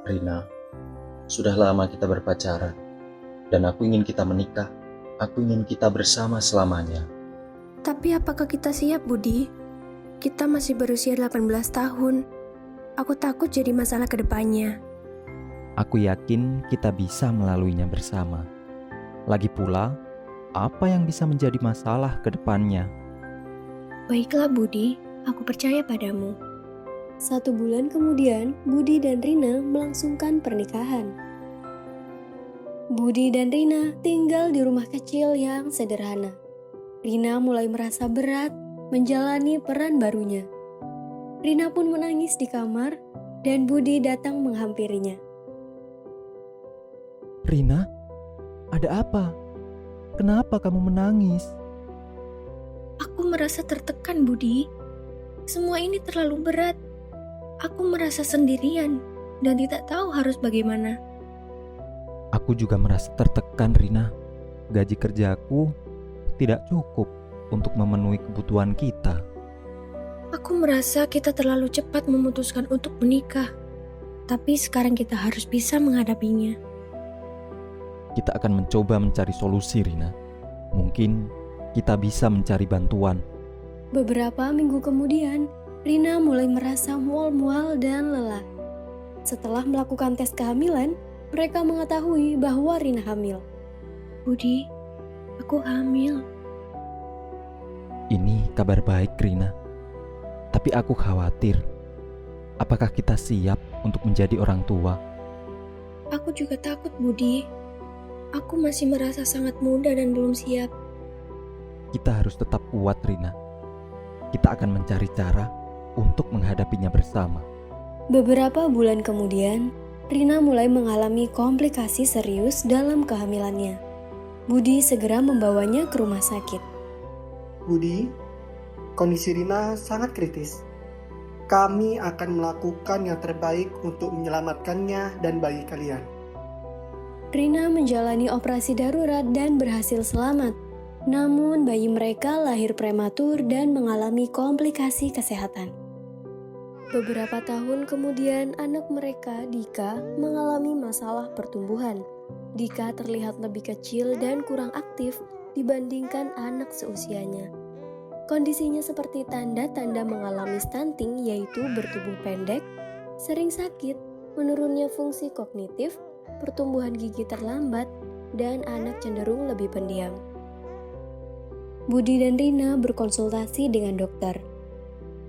Rina, sudah lama kita berpacaran, dan aku ingin kita menikah. Aku ingin kita bersama selamanya. Tapi apakah kita siap, Budi? Kita masih berusia 18 tahun. Aku takut jadi masalah ke depannya. Aku yakin kita bisa melaluinya bersama. Lagi pula, apa yang bisa menjadi masalah ke depannya? Baiklah, Budi. Aku percaya padamu. 1 bulan kemudian, Budi dan Rina melangsungkan pernikahan. Budi dan Rina tinggal di rumah kecil yang sederhana. Rina mulai merasa berat menjalani peran barunya. Rina pun menangis di kamar dan Budi datang menghampirinya. Rina, ada apa? Kenapa kamu menangis? Aku merasa tertekan, Budi. Semua ini terlalu berat. Aku merasa sendirian dan tidak tahu harus bagaimana. Aku juga merasa tertekan, Rina. Gaji kerjaku tidak cukup untuk memenuhi kebutuhan kita. Aku merasa kita terlalu cepat memutuskan untuk menikah. Tapi sekarang kita harus bisa menghadapinya. Kita akan mencoba mencari solusi, Rina. Mungkin kita bisa mencari bantuan. Beberapa minggu kemudian, Rina mulai merasa mual-mual dan lelah. Setelah melakukan tes kehamilan, mereka mengetahui bahwa Rina hamil. Budi, aku hamil. Ini kabar baik, Rina. Tapi aku khawatir. Apakah kita siap untuk menjadi orang tua? Aku juga takut, Budi. Aku masih merasa sangat muda dan belum siap. Kita harus tetap kuat, Rina. Kita akan mencari cara untuk menghadapinya bersama. Beberapa bulan kemudian, Rina mulai mengalami komplikasi serius dalam kehamilannya. Budi segera membawanya ke rumah sakit. Budi, kondisi Rina sangat kritis. Kami akan melakukan yang terbaik untuk menyelamatkannya dan bayi kalian. Rina menjalani operasi darurat dan berhasil selamat. Namun bayi mereka lahir prematur dan mengalami komplikasi kesehatan. Beberapa tahun kemudian anak mereka, Dika, mengalami masalah pertumbuhan. Dika terlihat lebih kecil dan kurang aktif dibandingkan anak seusianya. Kondisinya seperti tanda-tanda mengalami stunting, yaitu bertubuh pendek, sering sakit, menurunnya fungsi kognitif, pertumbuhan gigi terlambat, dan anak cenderung lebih pendiam. Budi dan Rina berkonsultasi dengan dokter.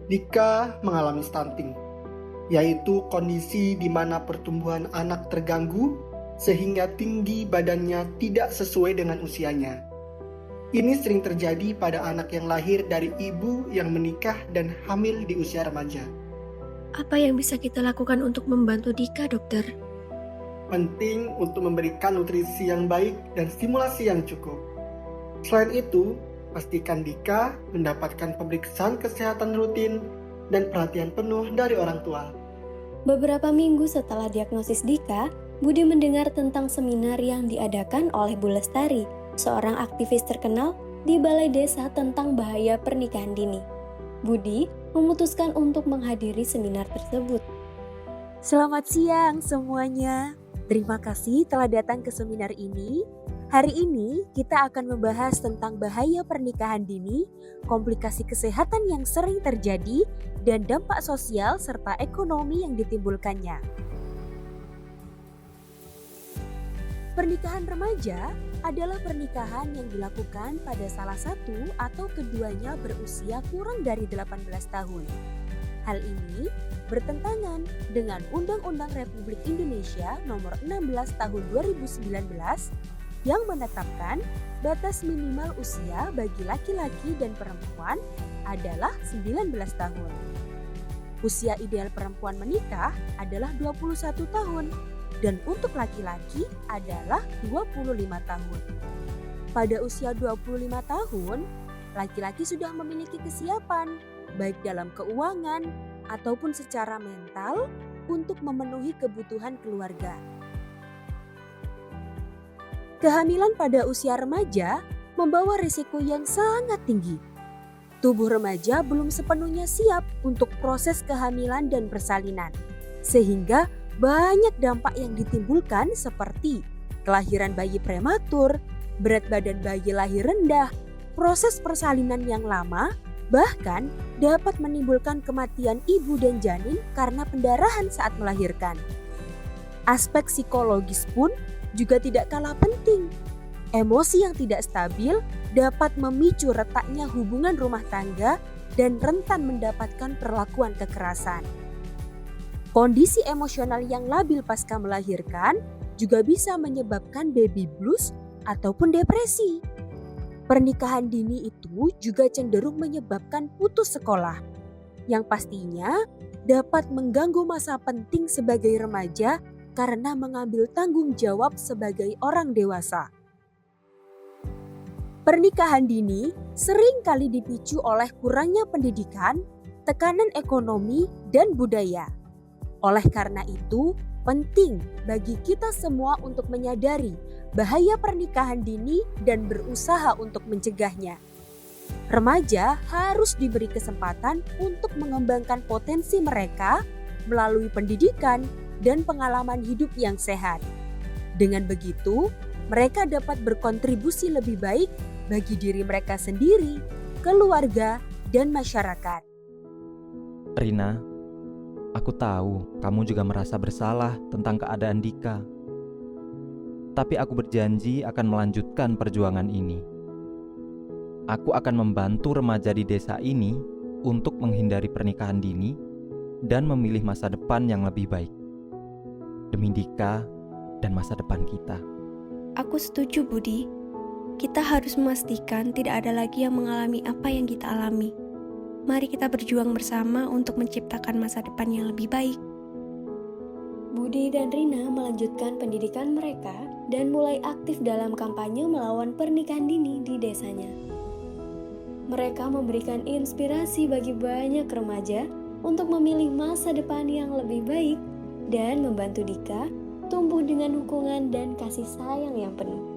Dika mengalami stunting, yaitu kondisi di mana pertumbuhan anak terganggu sehingga tinggi badannya tidak sesuai dengan usianya. Ini sering terjadi pada anak yang lahir dari ibu yang menikah dan hamil di usia remaja. Apa yang bisa kita lakukan untuk membantu Dika, dokter? Penting untuk memberikan nutrisi yang baik dan stimulasi yang cukup. Selain itu, pastikan Dika mendapatkan pemeriksaan kesehatan rutin dan perhatian penuh dari orang tua. Beberapa minggu setelah diagnosis Dika, Budi mendengar tentang seminar yang diadakan oleh Bu Lestari, seorang aktivis terkenal di Balai Desa tentang bahaya pernikahan dini. Budi memutuskan untuk menghadiri seminar tersebut. Selamat siang semuanya. Terima kasih telah datang ke seminar ini. Hari ini kita akan membahas tentang bahaya pernikahan dini, komplikasi kesehatan yang sering terjadi, dan dampak sosial serta ekonomi yang ditimbulkannya. Pernikahan remaja adalah pernikahan yang dilakukan pada salah satu atau keduanya berusia kurang dari 18 tahun. Hal ini bertentangan dengan Undang-Undang Republik Indonesia Nomor 16 Tahun 2019 yang menetapkan batas minimal usia bagi laki-laki dan perempuan adalah 19 tahun. Usia ideal perempuan menikah adalah 21 tahun dan untuk laki-laki adalah 25 tahun. Pada usia 25 tahun, laki-laki sudah memiliki kesiapan baik dalam keuangan ataupun secara mental untuk memenuhi kebutuhan keluarga. Kehamilan pada usia remaja membawa risiko yang sangat tinggi. Tubuh remaja belum sepenuhnya siap untuk proses kehamilan dan persalinan, sehingga banyak dampak yang ditimbulkan seperti kelahiran bayi prematur, berat badan bayi lahir rendah, proses persalinan yang lama, bahkan dapat menimbulkan kematian ibu dan janin karena pendarahan saat melahirkan. Aspek psikologis pun juga tidak kalah penting. Emosi yang tidak stabil dapat memicu retaknya hubungan rumah tangga dan rentan mendapatkan perlakuan kekerasan. Kondisi emosional yang labil pasca melahirkan juga bisa menyebabkan baby blues ataupun depresi. Pernikahan dini itu juga cenderung menyebabkan putus sekolah, yang pastinya dapat mengganggu masa penting sebagai remaja karena mengambil tanggung jawab sebagai orang dewasa. Pernikahan dini sering kali dipicu oleh kurangnya pendidikan, tekanan ekonomi, dan budaya. Oleh karena itu, penting bagi kita semua untuk menyadari bahaya pernikahan dini dan berusaha untuk mencegahnya. Remaja harus diberi kesempatan untuk mengembangkan potensi mereka melalui pendidikan dan pengalaman hidup yang sehat. Dengan begitu, mereka dapat berkontribusi lebih baik bagi diri mereka sendiri, keluarga, dan masyarakat. Rina, aku tahu kamu juga merasa bersalah tentang keadaan Dika. Tapi aku berjanji akan melanjutkan perjuangan ini. Aku akan membantu remaja di desa ini untuk menghindari pernikahan dini dan memilih masa depan yang lebih baik. Demi Dika dan masa depan kita. Aku setuju, Budi. Kita harus memastikan tidak ada lagi yang mengalami apa yang kita alami. Mari kita berjuang bersama untuk menciptakan masa depan yang lebih baik. Budi dan Rina melanjutkan pendidikan mereka dan mulai aktif dalam kampanye melawan pernikahan dini di desanya. Mereka memberikan inspirasi bagi banyak remaja untuk memilih masa depan yang lebih baik dan membantu Dika tumbuh dengan dukungan dan kasih sayang yang penuh.